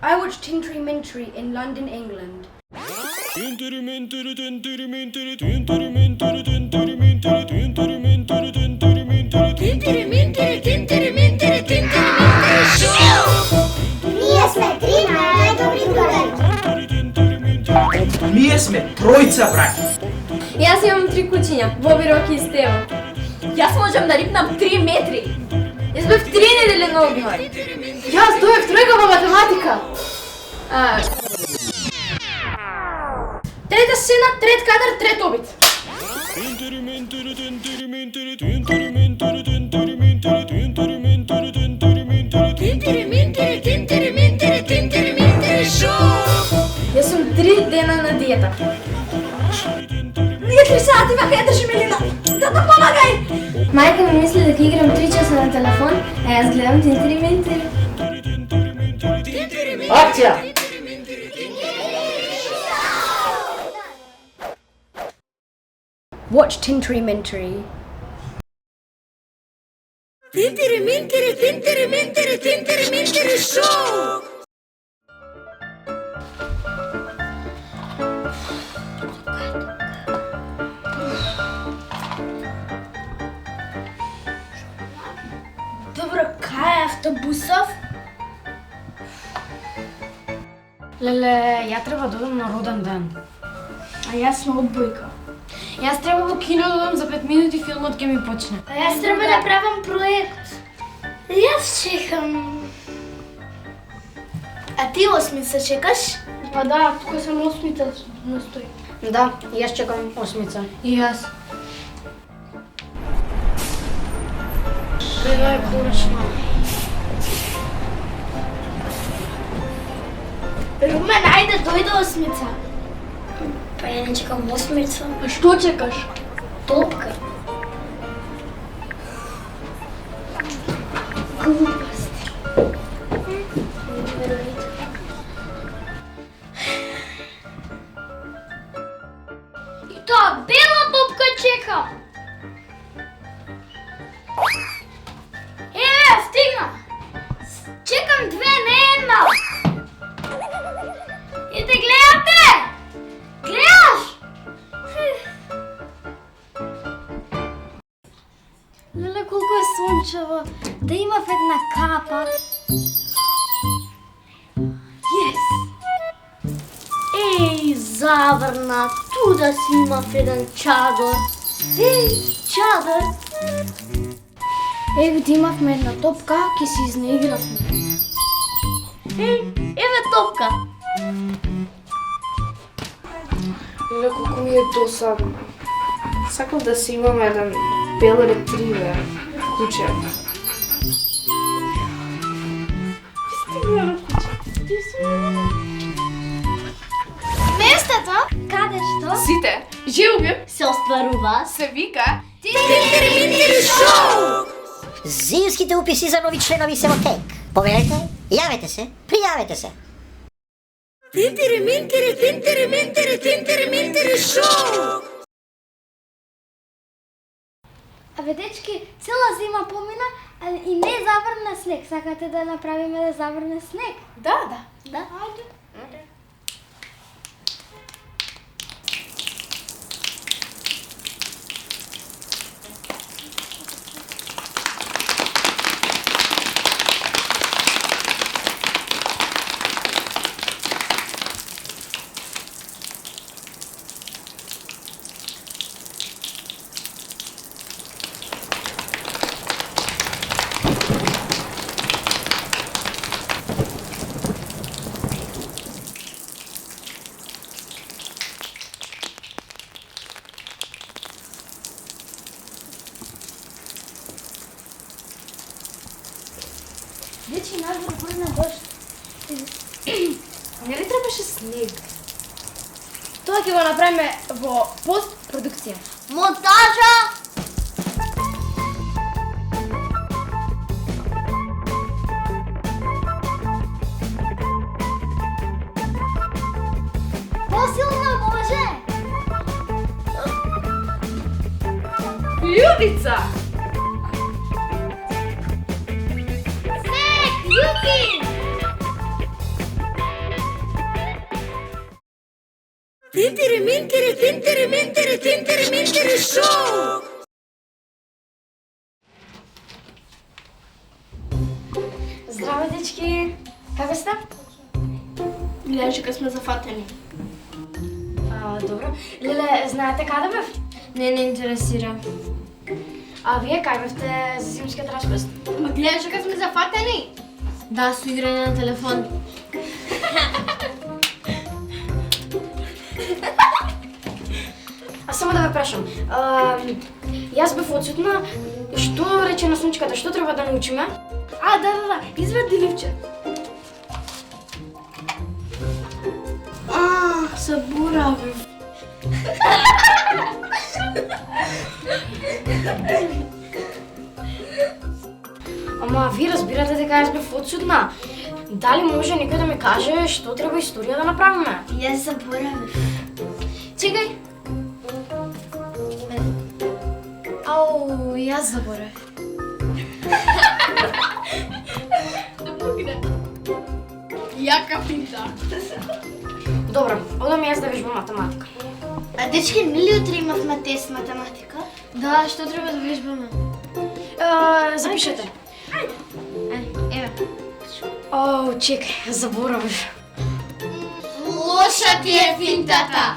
I watched Tintery Mintery in London, England. Ние сме три най-добри другари. Ние сме тројца браќа. Јас имам 3 кучиња, Боби, Роки и Стево. Јас можам да рипнам 3 метри. Јас бев 3 недели на одмор. Јас дојав тројка по математика. Трета сцена, трет кадар, трет обид. Јас сум 3 дена на диета. Ние 3 сати вака ја држи Милина. Тата, помагај! Мајка ми мисли дека играм 3 часа на телефон, а јас гледам Tintery Mintery. Акција! Watch Tintery Mintery. Tintery Show! Добро, кај е автобусов? Леле, ја треба да одам на роден ден. А јас сум одбојка. Јас треба во кино да одам за 5 минути, филмот ќе ми почне. А јас треба да правам проект. Јас чекам. А ти осмица чекаш? Па да, тука сам осмица настои. Да, јас чекам осмица. И јас. Кај е порачна? Румен, ајде дојде осмица. Па ја не чекам осмица. А што чекаш? Топка. Глупости. И тоа бела топка чека. Стигна. Чекам 2, не една. И те гледате. Гледаш? Леле, колку е сончево. Да имав една капа. Yes. Еј, заврна, туда си имав еден чадор. Еј, чадор. Еве да имавме една топка, ќе се изнаигравме. Еве топка. Леле, колку ми е досадно. Сакам да си имам еден бел ретривер, куче. Местото, каде што Сите, желби, се остварува се вика Tintery Show! Зимските уписи за нови членови се во тек. Поверете, јавете се, пријавете се. Tintery Show! Абе, дечки, цела зима помина, а и не заврна снег. Сакате да направиме да заврне снег? Да. Да? Ајде. Дечи, надвор брзна дожд. Не ли требаше снег? Тоа ќе го направиме во постпродукција. Монтажа! Посилно може! Љубица! Снег! Јупи! Тинтери шоу! Здраво, дечки! Како сте? Гледаш как сме зафатени. Добро. Леле, знаете каде бев? Не интересира. А вие кај бевте за зимскиот распуст? Ма гледаш как сме зафатени? Да, со играње на телефон. А само да ве прашам, јас бев одсутна, што рече наслничката, што треба да научиме? Да, извади ливче. Заборавив. Ама вие разбирате дека јас бев одсутна. Дали може некој да ми каже што треба историја да направиме? Јас заборавив. Чекај. Ау, јас заборавив. Јака финта. Добро, одам јас да вежбам математика. А дечки, нели утре имавме тест математика? Да, што треба да вежбаме? Запишете. Еве. Оу, чекај, заборавив. Лоша ти е финтата!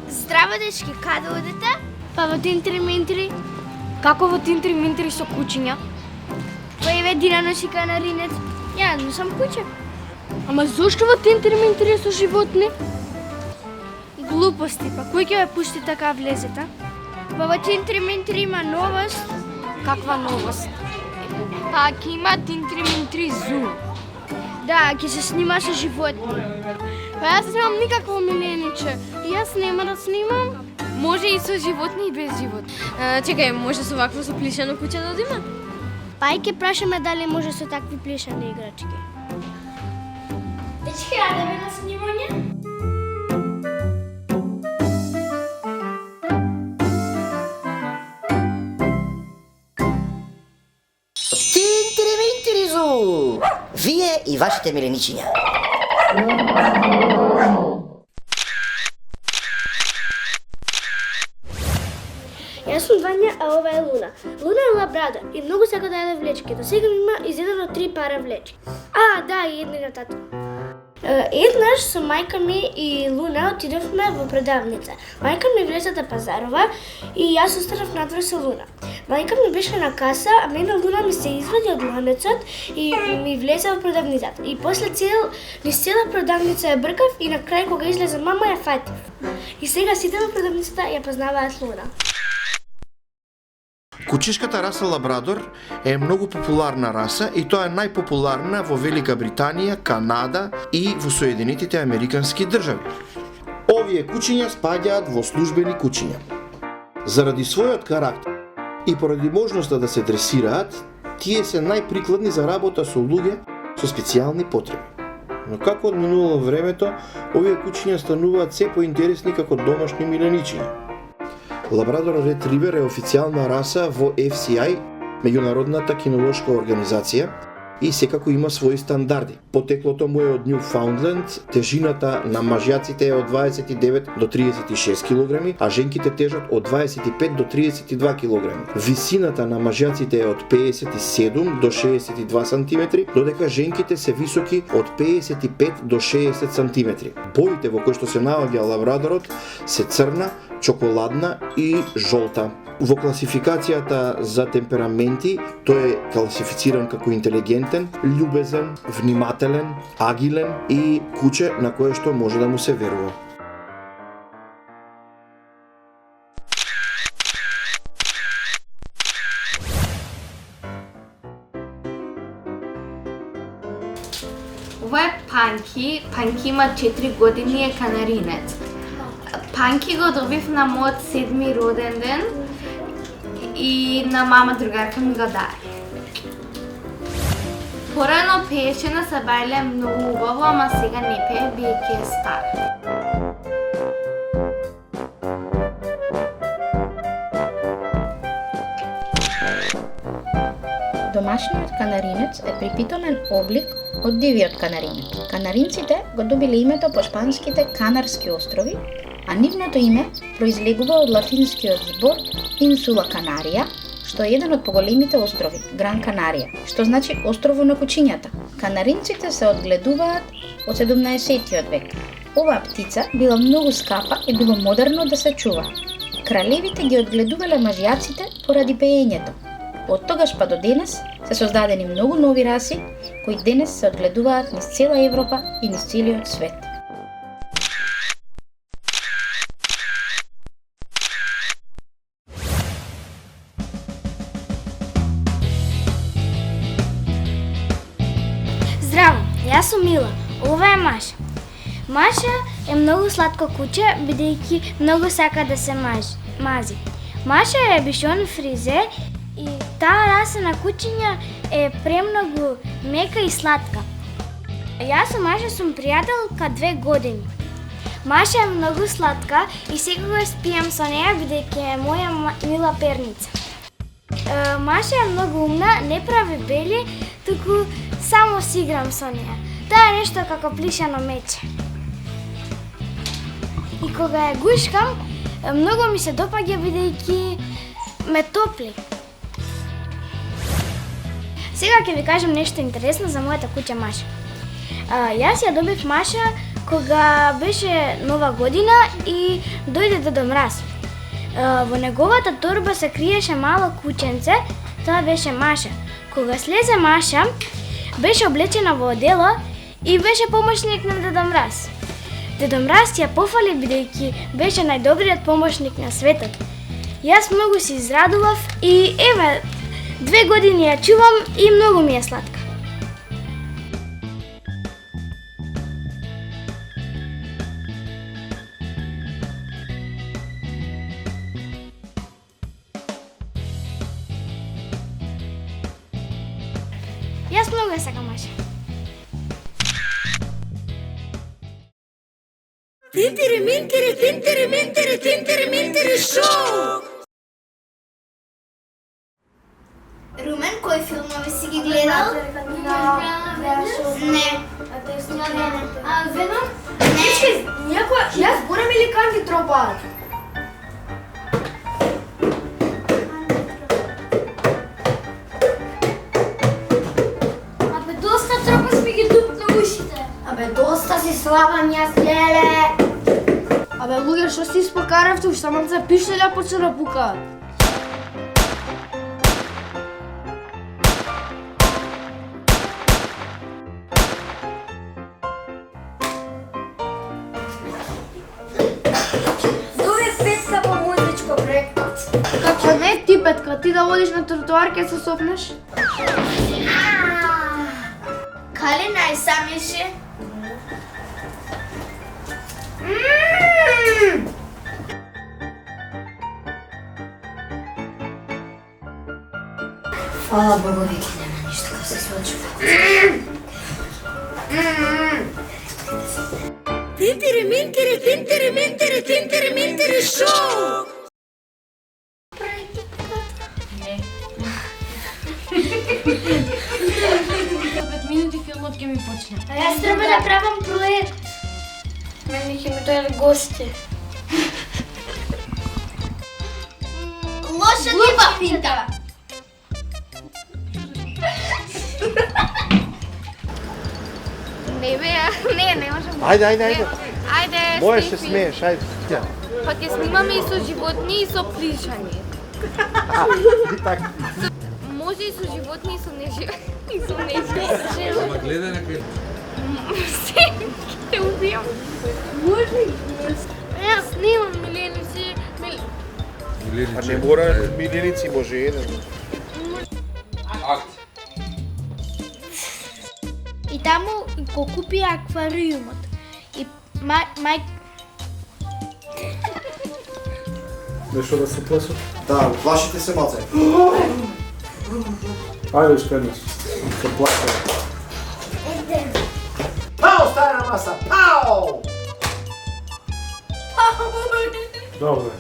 Здраво, дечки, каде одите? Па во тинтри-минтри. Како во тинтри-минтри со кучиња? Па еве Динаноши канаринец. Ја не сум куче. Ама зошто во тинтри-минтри со животни? Глупости, па кој ќе ве пушти така влезете? Па во Тинтри-минтри има новост. Каква новост? Па ќе има Тинтри-минтри зу. Да, ќе се снима со животни. Па јас немам никакво милениче. Јас нема да снимам. Може и со животни и без животни. Чекај, може со вакво со плишено куќе да одиме? Па и ќе прашаме дали може со такви плишани играчки. Дечки, радеве на снимање? Тинтери-минтери-зу! Вие и вашите миленичиња. Јас сум Вања, а ова е Луна. Луна е лабрадор и многу сака да јаде влечки. До сега има изедено 3 пара влечки. Да, и една на тато. Еднаш со мајка ми и Луна отидовме во продавница. Мајка ми влезе да пазарува и јас останав надвор со Луна. Мајка ми беше на каса, а мене Луна ми се извади од ланецот и ми влезе во продавницата. И после низ цела продавница ја бркав и на крај кога излезе мама ја фатив. И сега сите во продавницата ја познаваат Луна. Кучешката раса лабрадор е многу популарна раса и тоа е најпопуларна во Велика Британија, Канада и во Соединетите Американски држави. Овие кучиња спаѓаат во службени кучиња. Заради својот карактер и поради можноста да се дресираат, тие се најприкладни за работа со луѓе со специјални потреби. Но како одминувало времето, овие кучиња стануваат се поинтересни како домашни миленичиња. Лабрадор ретривер е официјална раса во FCI, меѓународната кинолошка организација, и секако има своји стандарди. Потеклото му е од Ньюфаундленд, тежината на мажјаците е од 29 до 36 кг, а женките тежат од 25 до 32 кг. Висината на мажјаците е од 57 до 62 см, додека женките се високи од 55 до 60 см. Боите во кои што се наоѓа лабрадорот се црна, чоколадна и жолта. Во класификацијата за темпераменти, тој е класифициран како интелигентен, љубезен, внимателен, агилен и куче на кое што може да му се верува. Ова е Панки. Панки има 4 години, е канаринец. Панки го добив на мојот 7-ми роден ден и на мама другарка ми го даде. Порано пеешена се бајле многу убаво, ама сега не пее, биеќе е стара. Домашниот канаринец е припитомен облик од дивиот канаринец. Канаринците го добиле името по шпанските Канарски острови, а нивното име произлегува од латинскиот збор Insula Canaria, што е еден од поголемите острови, Гран Канарија, што значи острово на кучињата. Канаринците се одгледуваат од 17-тиот век. Оваа птица била многу скапа и било модерно да се чува. Кралевите ги одгледувале мажјаците поради пеењето. Од тогаш па до денес се создадени многу нови раси кои денес се одгледуваат низ цела Европа и низ целиот свет. Здраво, јас сум Мила, ова е Маша. Маша е многу сладко куче, бидејќи многу сака да се мази. Маша е бишон фризе и таа раса на кучиња е премногу мека и сладка. Јас со Маша сум пријателка 2 години. Маша е многу сладка и секогаш спијам со неја бидејќи е моја мила перница. Маша е многу умна, не прави бели, туку само си играм со неја. Таа е нешто како плишано мече. И кога ја гушкам, многу ми се допаѓа бидејќи ме топли. Сега ќе ви кажам нешто интересно за мојата куќа Маша. Јас ја добив Маша кога беше Нова година и дојде Дедо Мраз. Во неговата торба се криеше мало кученце, тоа беше Маша. Кога слезе Маша, беше облечена во одело и беше помошник на Дедо Мраз. Дедо Мраз ја пофали бидејќи беше најдобриот помошник на светот. Јас многу се израдував и еве 2 години ја чувам и многу ми е сладка. Јас многу ја сакам Маша. Румен, кои филмови си ги гледал? Не. Веном? Не. Јас зборам или канди тропаат? Абе, доста тропа сме ги дупна ушите. Абе, доста си слабам јас, леле! Абе, луѓе, што си испокаравте, уште само за пиштелја почна да пукаат. Како не ти, Петка, ти да водиш на тротоар, ке се сопнеш? Кали најсамеше? Фала Богу, веќе нема ништо да се случува. Шоу! 5 минути филмот ќе ми почне. А јас треба да правам проект. Мене ќе ми дојде гости. Лоша ниба финта. Не бе, не можам. Ајде. Ајде, Можеш се смееш, ајде. Ја. па ќе снимаме и со животни и со плишани. И така. Може и со животни и со неживотни. Ама гледај некој. Те убијам. Може и. Јас снимам миленици. А не мора милиници, може еден. Акт. И таму го купи аквариумот. И мај... Нещо да се плесат? Да, плашите се малце. Ајде уште еднаш. Се плаша. Пао, стара маса, пао! Добре.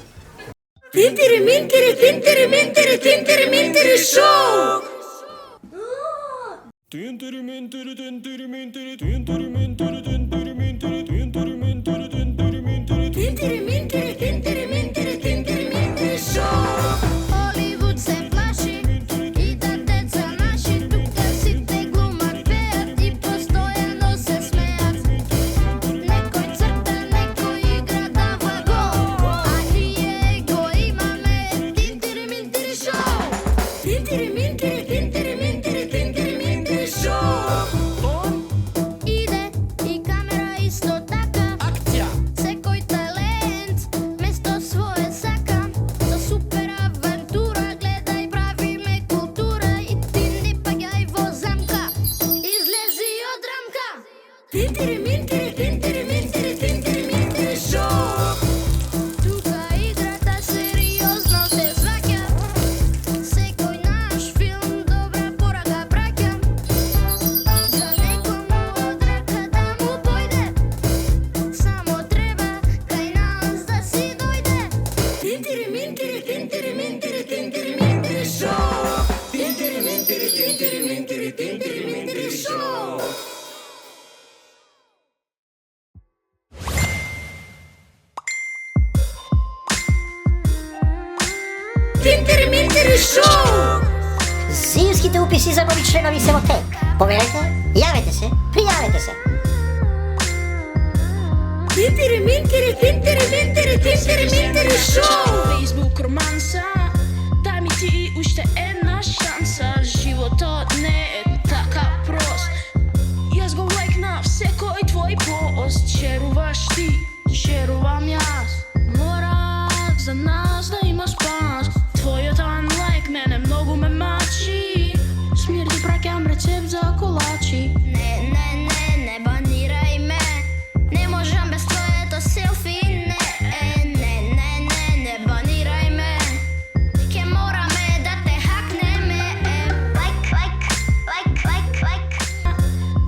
Тинтери, минтери, тинтери, минтери, тинтери, минтери, шоу! Тинтери, минтери, тинтери, минтери, тинтери, минтери, шоу! Холивуд се плаши и да деца наши тук сите глумат, пеят и постоянно се смеят. Некој црта, некој игра дава гол, а ние го имаме Тинтери Минтери шоу. Тинтери, минтери, тинтери, минтери, тинтери, минтери, шоу! Иде и камера исто така. Акција. Секој талент место свое сака. За супер авантура гледај, правиме култура и ти не паѓај во замка. Излези од рамка. Тинтери, минтери, тинтери, минтери, тинтери, минтери, шоу! Тука играта сериозно се сваќа. Секој наш филм добра порака праќа. За некому од рака да му појде, само треба кај нас да си дојде. Тинтери, минтери, тинтери, минтери, тинтери, минтери, шоу! Тинтери, минтери, тинтери, минтери, тинтери, минтери, шоу! Тинтери, минтери, шоу! Зимските уписи за нови членови се во тек. Поверете, јавете се, пријавете се. Тинтери, минтери, тинтери, минтери, тинтери, минтери, шоу! Facebook романса, дај ми ти уште една шанса. Животот не е така прост. Јас го лайкнав секој твој пост. Шеруваш ти, шерувам јас. Мора за нас да има спас. Твојот unlike мене многу ме мачи. Смир ти праќам рецепт за колачи. Не банирај ме. Не можам без твоето селфи. Не банирај ме. Ке мораме да те хакнеме. Лайк.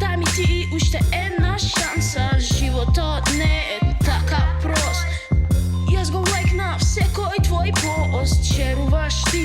Дај ми ти уште една шанса. Животот не е така прост. Јас го лайкнав секој твој пост. Шеруваш ти,